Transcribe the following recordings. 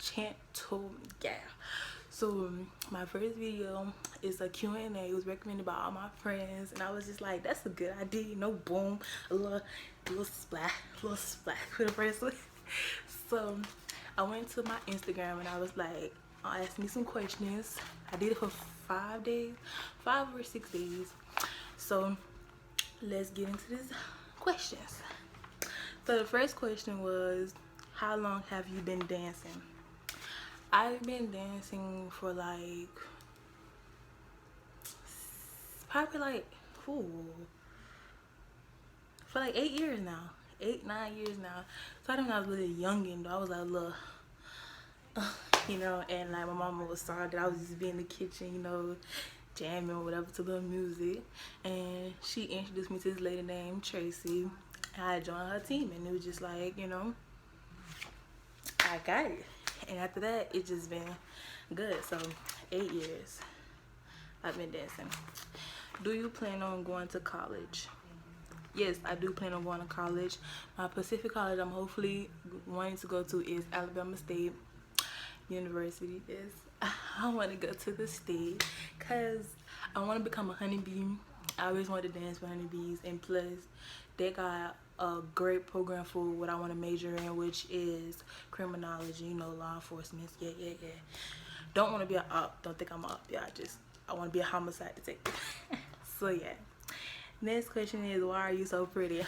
channel. Yeah. So my first video is a Q&A. It was recommended by all my friends, and I was just like, that's a good idea, you know, boom, a little splash for the first one. So I went to my Instagram and I was like, ask me some questions. I did it for 5 days, 5 or 6 days. So let's get into these questions. So the first question was, how long have you been dancing? I've been dancing for like probably like ooh, for like 8 years now. 8, 9 years now. Started when I was a little youngin' though. I was like a little you know, and like my mama was sorry that I was just be in the kitchen, you know, jamming or whatever to little music. And she introduced me to this lady named Tracy. I joined her team and it was just like, you know, I got it. And after that, it's just been good. So 8 years I've been dancing. Do you plan on going to college? Yes, I do plan on going to college. My Pacific college I'm hopefully wanting to go to is Alabama State University. Is I want to go to the state because I want to become a honeybee. I always wanted to dance with honeybees, and plus they got a great program for what I want to major in, which is criminology, you know, law enforcement. Yeah. Don't want to be an op. Don't think I'm an op. Yeah, I want to be a homicide detective. So yeah. Next question is, why are you so pretty?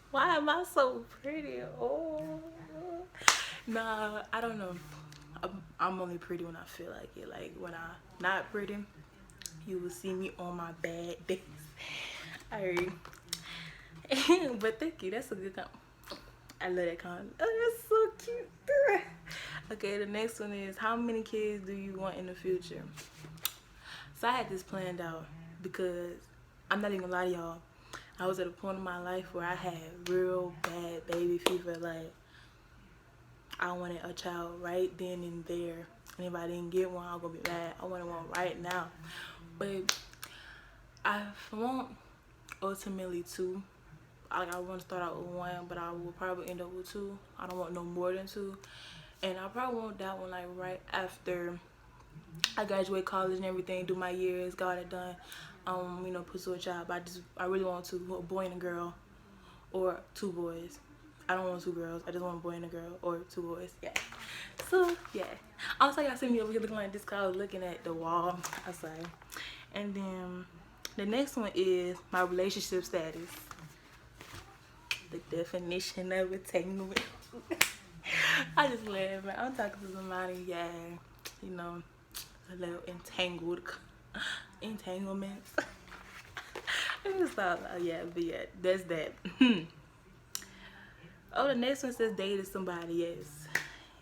Why am I so pretty? Oh, nah, I don't know. I'm only pretty when I feel like it. Like when I'm not pretty, you will see me on my bad days. Alright. But thank you. That's a good comment. I love that comment. Oh, that's so cute. Okay, the next one is, how many kids do you want in the future? So I had this planned out because I'm not even gonna lie to y'all. I was at a point in my life where I had real bad baby fever. Like, I wanted a child right then and there. And if I didn't get one, I was gonna be mad. I wanted one right now. But I want ultimately two. I want to start out with one, but I will probably end up with two. I don't want no more than two. And I probably want that one like right after I graduate college and everything, do my years, got it done. You know, pursue a job. I really want two, a boy and a girl, or two boys. I don't want two girls. I just want a boy and a girl, or two boys. Yeah. So yeah. Also, y'all see me over here looking like this because I was looking at the wall outside. And then the next one is my relationship status. The definition of entanglement. I just laugh, man. I'm talking to somebody, yeah, you know, a little entanglements. Let me stop. Yeah, but yeah, that's that. Oh, the next one says dated somebody. Yes,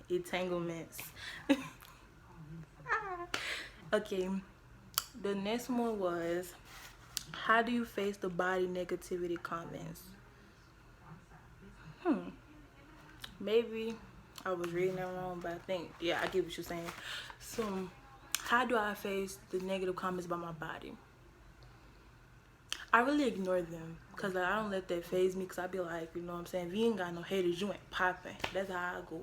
entanglements. Okay, the next one was, how do you face the body negativity comments? Maybe I was reading that wrong, but I think, yeah, I get what you're saying. So, how do I face the negative comments about my body? I really ignore them because like, I don't let that phase me because I be like, you know what I'm saying, if you ain't got no haters, you ain't popping. That's how I go.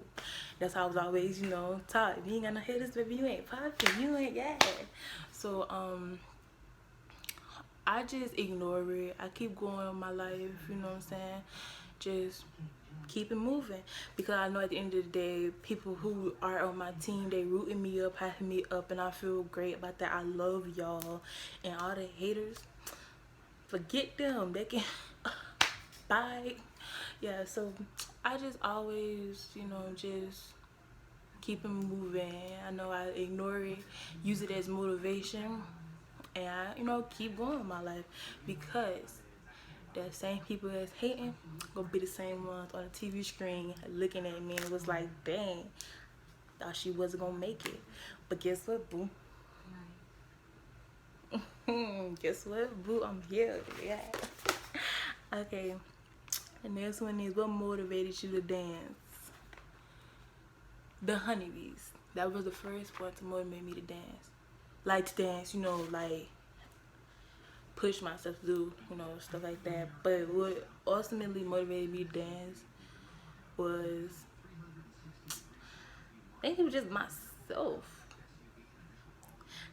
That's how I was always, you know, taught. If you ain't got no haters, baby, you ain't popping. You ain't, yeah. So, I just ignore it. I keep going on my life, you know what I'm saying? Just keep it moving, because I know at the end of the day, people who are on my team, they rooting me up, hyping me up, and I feel great about that. I love y'all, and all the haters, forget them. They can bye. Yeah, so I just always, you know, just keep it moving. I know I ignore it, use it as motivation, and I, you know, keep going in my life, because that same people that's hating gonna be the same ones on the TV screen looking at me, and it was like, dang, thought she wasn't gonna make it. But guess what, boo? Guess what, boo? I'm here. Yeah. Okay. The next one is, what motivated you to dance? The honeybees. That was the first one to motivate me to dance. Like to dance, you know, like push myself to do, you know, stuff like that. But what ultimately motivated me to dance was I think it was just myself.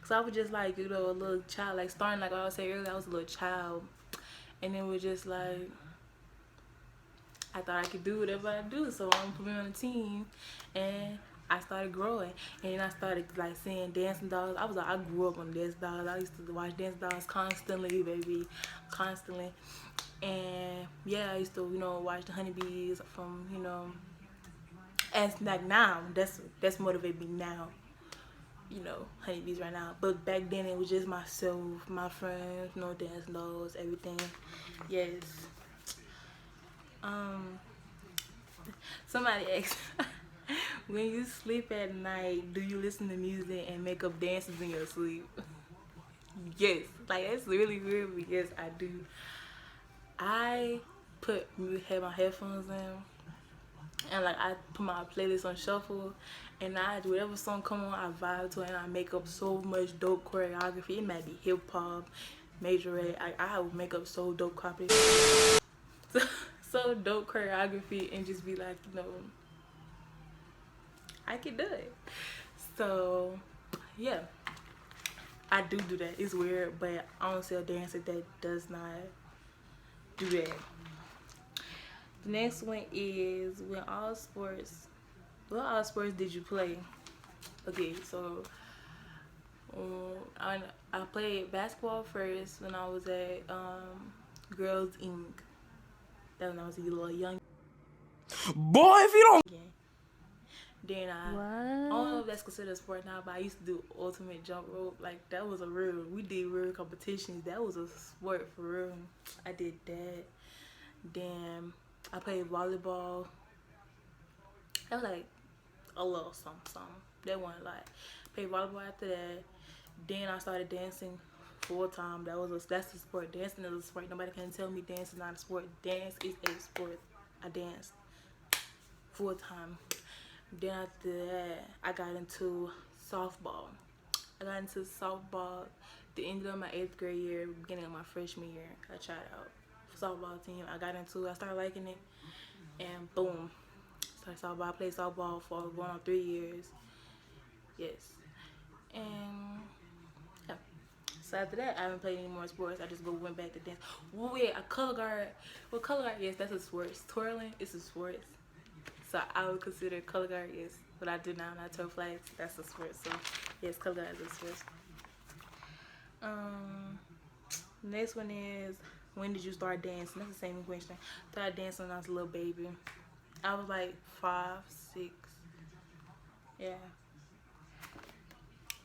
Cause I was just like, you know, a little child, like starting like I was saying earlier, I was a little child. And it was just like, I thought I could do whatever I do, so I'm put me on a team, and I started growing, and then I started like seeing Dancing Dolls. I grew up on Dancing Dolls. I used to watch Dancing Dolls constantly, baby, constantly. And yeah, I used to, you know, watch the Honeybees from, you know, as like now, that's motivated me now, you know, Honeybees right now. But back then it was just myself, my friends, you know, Dancing Dolls, everything. Yes. Um, Somebody asked, when you sleep at night, do you listen to music and make up dances in your sleep? Yes, like that's really weird, but yes, I do. I have my headphones in, and like I put my playlist on shuffle, and I whatever song come on, I vibe to it, and I make up so much dope choreography. It might be hip hop, majorette. I would make up so dope copy, so, so dope choreography, and just be like, you know, I can do it. So yeah, I do that. It's weird, but I don't see a dancer that does not do that. The next one is what all sports did you play? Okay, so I played basketball first when I was at Girls Inc. That when I was a little young. Boy, if you don't. Then I don't know if that's considered a sport now, but I used to do ultimate jump rope. Like that was we did real competitions. That was a sport for real. I did that. Then I played volleyball. That was like a little something. That wasn't like played volleyball after that. Then I started dancing full time. That's a sport. Dancing is a sport. Nobody can tell me dance is not a sport. Dance is a sport. I danced full time. Then after that, I got into softball. I got into softball the end of my 8th grade year, beginning of my freshman year. I tried out for softball team. I started liking it, and boom, started softball. I played softball for going on 3 years. Yes, and yeah. So after that, I haven't played any more sports. I just went back to dance. Oh yeah, a color guard. Well, color guard, yes, that's a sport. Twirling is a sport. So I would consider color guard, yes. But I do now, and I twirl flags. That's a sport. So yes, color guard is a sport. Next one is, when did you start dancing? That's the same question. Started dancing when I was a little baby. I was like 5, 6. Yeah.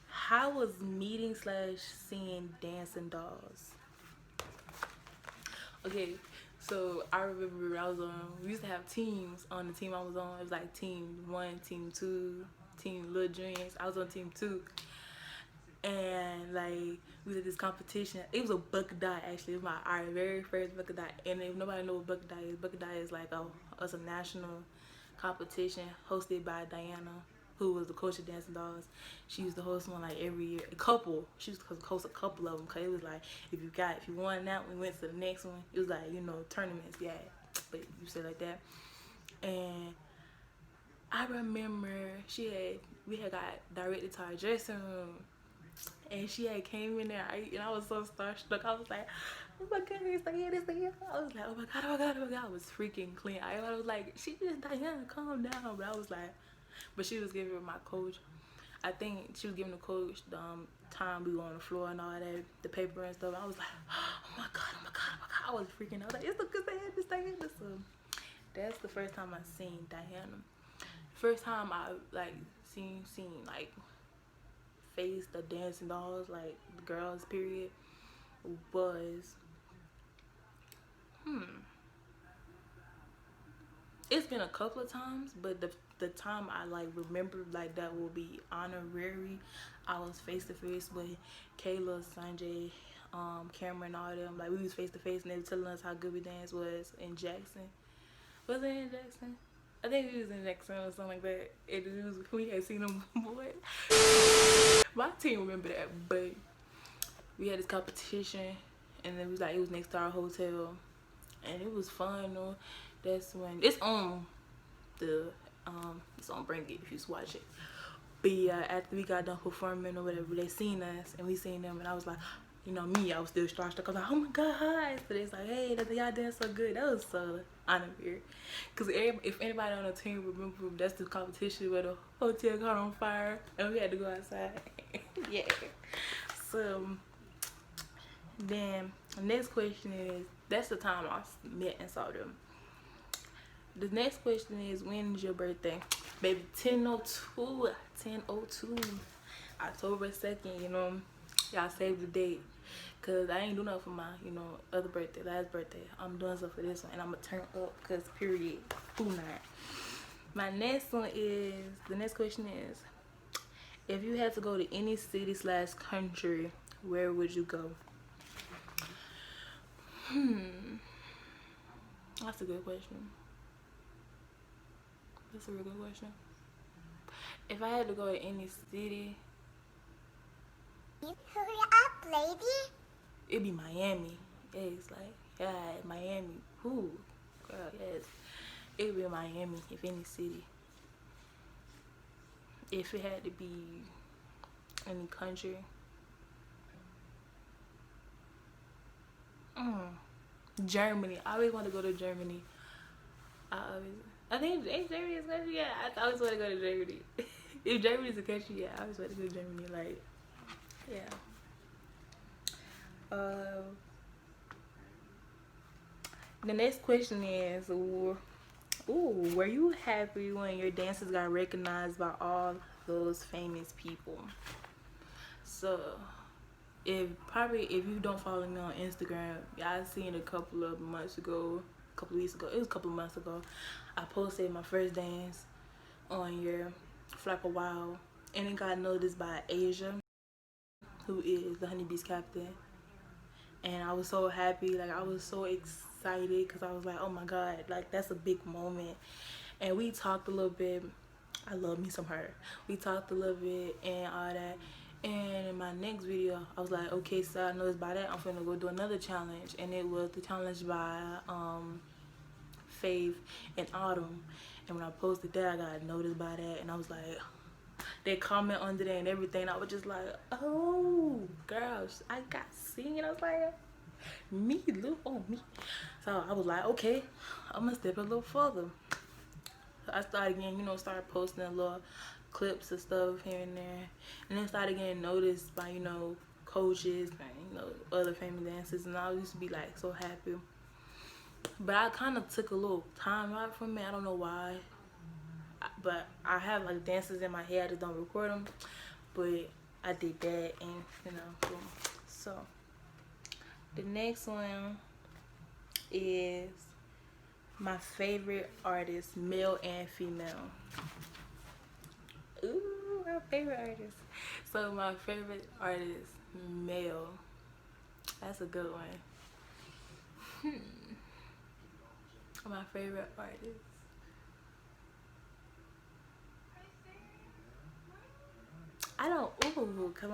How was meeting / seeing Dancing Dolls? Okay, so I remember we used to have teams on the team I was on. It was like team 1, team 2, team Little Dreams. I was on team 2. And like we did this competition. It was a bucket die actually. It was our very first bucket die. And if nobody knows what bucket die is like it's a national competition hosted by Diana, who was the coach of Dancing Dolls. She used to host one like every year. She used to host a couple of them, because it was like if you won that one, we went to the next one. It was like, you know, tournaments, yeah. But you say like that. And I remember we had got directed to our dressing room, and she had came in there, and I was so starstruck. I was like, oh my goodness, Diana. I was like, oh my god. I was freaking clean. I was like, she just Diana, calm down. But I was like, but she was giving my coach, I think she was giving the coach the time we were on the floor and all that, the paper and stuff. I was like, oh my god. I was freaking out. I was like, it's because they had this Diana. So that's the first time I seen Diana. First time I like seen like face the Dancing Dolls, like the girls period, was it's been a couple of times, but the time I like remember like that will be honorary. I was face to face with Kayla, Sanjay, Cameron, all them. Like we was face to face, and they were telling us how good we dance was in Jackson. Was it in Jackson? I think we was in Jackson or something like that. We had seen them boys. My team remember that, but we had this competition, and it was next to our hotel, and it was fun though. That's when it's on Bring It if you watch it. But yeah, after we got done performing or whatever, they seen us and we seen them, and I was like, you know, me, I was still starstruck. I was like, oh my god, hi. So they was like, hey, y'all dance so good. That was so honored. Cause if anybody on the team remember, that's the competition where the hotel caught on fire and we had to go outside. Yeah. So then the next question is, that's the time I met and saw them. The next question is, when is your birthday? Baby, 10/02, 10/02, October 2nd, you know. Y'all save the date. Cause I ain't do nothing for my, you know, other birthday, last birthday. I'm doing stuff for this one and I'm gonna turn up, cause period. Who not? My next one is, the next question is, if you had to go to any city / country, where would you go? That's a good question. That's a real good question. If I had to go to any city, Hurry up, lady. it'd be Miami. Yes, like, yeah, Miami. Ooh, girl, yes. It'd be Miami, if any city. If it had to be any country. Germany. I always want to go to Germany. I think Germany is a country. Yeah, I always want to go to Germany. If Germany is a country, yeah, I always want to go to Germany. Like, yeah. The next question is, were you happy when your dances got recognized by all those famous people? So, if you don't follow me on Instagram, y'all seen a couple of weeks ago, it was a couple of months ago, I posted my first dance on your for like a while, and it got noticed by Asia, who is the Honeybees captain. And I was so happy, like I was so excited, because I was like, oh my god, like that's a big moment. And we talked a little bit. I love me some her. We talked a little bit and all that. And in my next video, I was like, okay, so I noticed by that, I'm finna go do another challenge. And it was the challenge by Fave and Autumn. And when I posted that, I got noticed by that. And I was like, they comment under there and everything. I was just like, oh, girls, I got seen. I was like, me, look on me. So I was like, okay, I'm gonna step a little further. So I started getting, you know, started posting a little clips and stuff here and there, and then started getting noticed by, you know, coaches and, you know, other famous dancers, and I used to be like so happy. But I kind of took a little time out from it. I don't know why, but I have like dances in my head. I just don't record them. But I did that, and you know, boom. So the next one is my favorite artist, male and female. Ooh, my favorite artist. So my favorite artist, male. That's a good one. My favorite artist. I don't, cause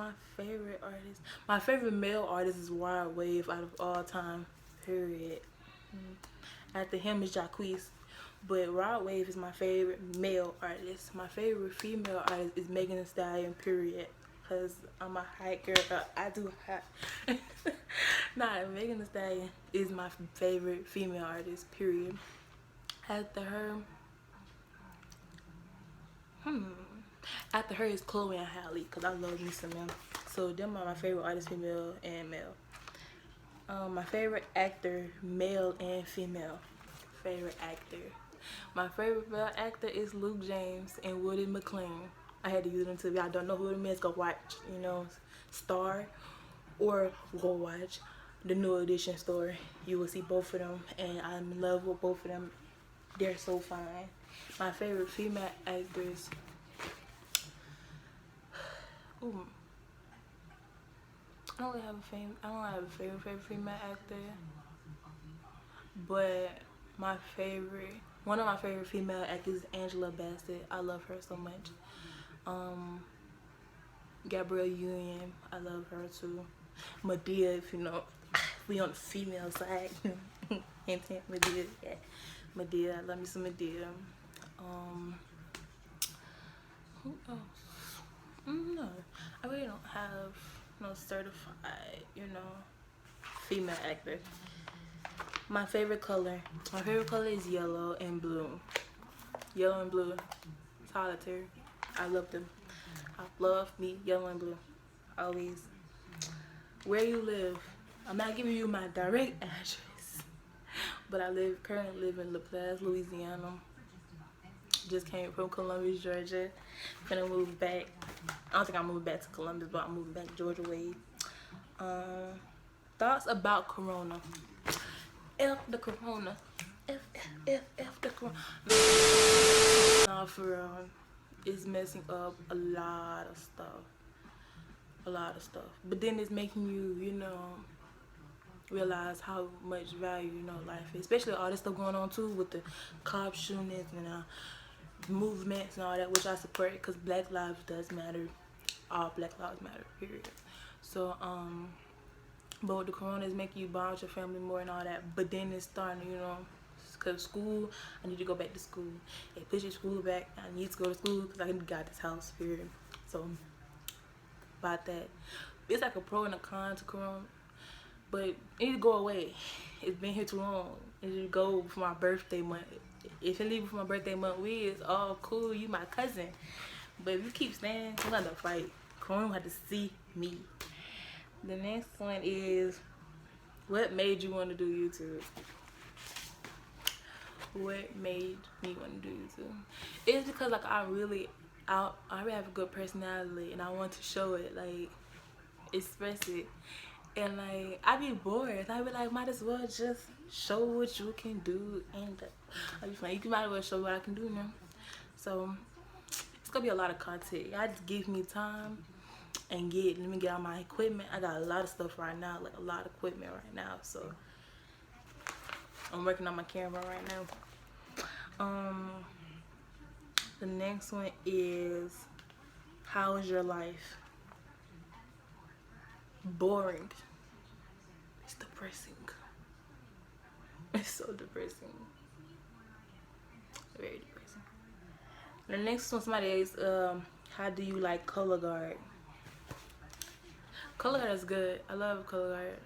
my favorite male artist is Rod Wave out of all time, period. After him is Jacquees, but Rod Wave is my favorite male artist. My favorite female artist is Megan Thee Stallion, period. Cause I'm a hype girl. I do hype. Nah, Megan Thee Stallion is my favorite female artist, period. After her, After her is Chloe and Halle, cause I love me some them. So them are my favorite artists, female and male. My favorite actor, male and female. Favorite actor. My favorite male actor is Luke James and Woody McLean. I had to use them too. If y'all don't know who them is, go watch, you know, Star, or go watch the New Edition story. You will see both of them, and I'm in love with both of them. They're so fine. My favorite female actress. Ooh. I don't have a favorite female actor, but one of my favorite female actors is Angela Bassett. I love her so much. Gabrielle Union, I love her too. Madea, if you know, we on the female side. Hint, hint, Madea, yeah. Madea, I love me some Madea. Who else? No, I really don't have no certified, you know, female actor. My favorite color is yellow and blue. Yellow and blue, solitary. I love them. I love me yellow and blue, always. Where you live? I'm not giving you my direct address, but I currently live in LaPlace, Louisiana. Just came from Columbus, Georgia. Gonna move back. I don't think I'm moving back to Columbus, but I'm moving back to Georgia way. Thoughts about Corona? F the Corona. F the Corona. Nah, for real. It's messing up a lot of stuff. A lot of stuff. But then it's making you, you know, realize how much value, you know, life is. Especially all this stuff going on too with the cop shootings and movements and all that, which I support because Black lives does matter. All Black lives matter, period. So, but with the Corona is making you bond with your family more and all that. But then it's starting, you know, because school, I need to go back to school. They push your school back. I need to go to school because I got this house, period. So, about that. It's like a pro and a con to Corona. But it need to go away. It's been here too long. It should go for my birthday month. If you leave for my birthday month, we is all cool. You my cousin. But if you keep staying, we're gonna fight. Corona have to see me. The next one is, what made you want to do YouTube? What made me want to do YouTube? It's because like I really have a good personality and I want to show it, like express it. And like I be bored. I be like, might as well just show what you can do, and I be like, you might as well show what I can do now. So it's gonna be a lot of content. Y'all just give me time and let me get all my equipment. I got a lot of stuff right now, like a lot of equipment right now. So I'm working on my camera right now. The next one is, how is your life? Boring. It's depressing. It's so depressing. Very depressing. The next one, somebody is, how do you like color guard? Color guard is good. I love color guard.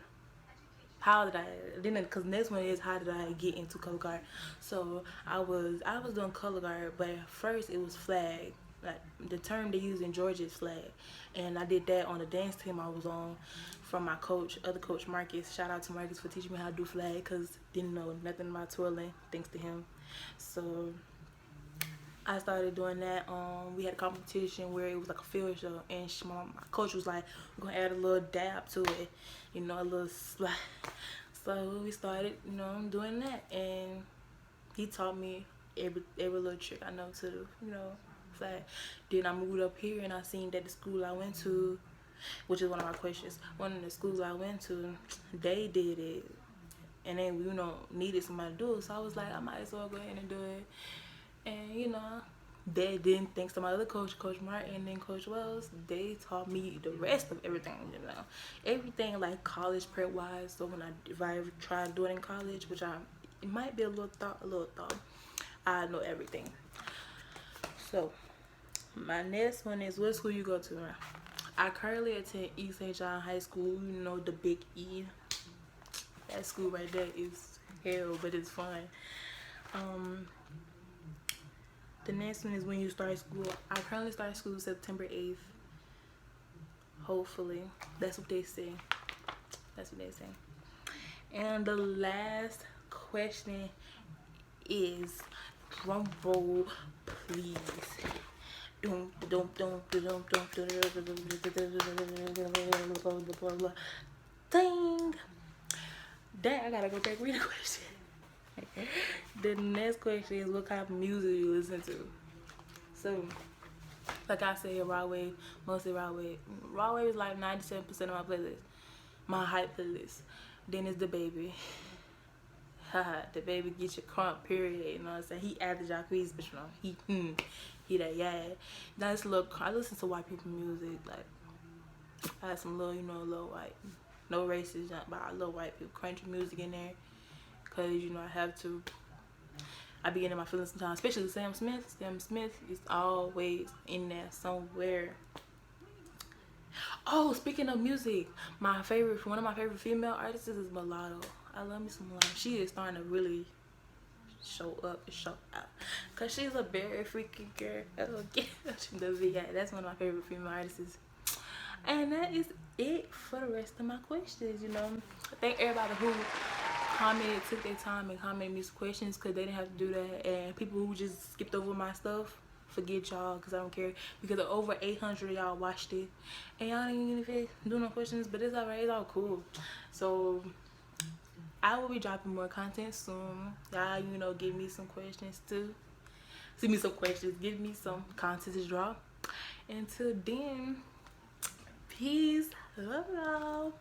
How did I? Then, because next one is, how did I get into color guard? So I was doing color guard, but at first it was flag. Like the term they use in Georgia is flag, and I did that on the dance team I was on from my other coach Marcus. Shout out to Marcus for teaching me how to do flag, because didn't know nothing about twirling, thanks to him. So I started doing that. We had a competition where it was like a field show, and my coach was like, we're gonna add a little dab to it, you know, a little slide. So we started, you know, doing that, and he taught me every little trick I know to do, you know, flag. Then I moved up here, and I seen that the school I went to, which is one of my questions, one of the schools I went to, they did it, and then, you know, needed somebody to do it. So I was like, I might as well go ahead and do it. And, you know, they didn't, thanks to my other coach, Coach Martin and then Coach Wells, they taught me the rest of everything, you know. Everything like college prep wise. So if I ever try to do it in college, which it might be a little thought, I know everything. So my next one is, what school you go to? I currently attend East St. John High School, you know, the big E. That school right there is hell, but it's fun. The next one is, when you start school. I currently start school September 8th. Hopefully. That's what they say. That's what they say. And the last question is, drum roll, please. Ding. Dang, I gotta go back and read the question. The next question is, what kind of music do you listen to? So, like I said, raw wave, mostly raw wave. Raw wave is like 97% of my playlist, my hype playlist. Then it's the baby. Haha, the baby get your crunk, period. You know what I'm saying? He added Jacquees, but you know, he that, yeah. Now it's I listen to white people music. Like, I have some little, you know, little white, no racism, but I love white people country music in there. Cause, you know, I have to. I be getting my feelings sometimes, especially Sam Smith. Sam Smith is always in there somewhere. Oh, speaking of music, one of my favorite female artists is Mulatto. I love me some Mulatto. She is starting to really show up and show out, cause she's a very freaky girl. Okay, that's one of my favorite female artists. And that is it for the rest of my questions. You know, thank everybody who took their time and commented me some questions, because they didn't have to do that. And people who just skipped over my stuff, forget y'all, because I don't care, because over 800 of y'all watched it and y'all didn't even do no questions. But it's alright, it's all cool. So I will be dropping more content soon. Y'all, you know, give me some questions too. Send me some questions, give me some content to drop. Until then, peace, love y'all.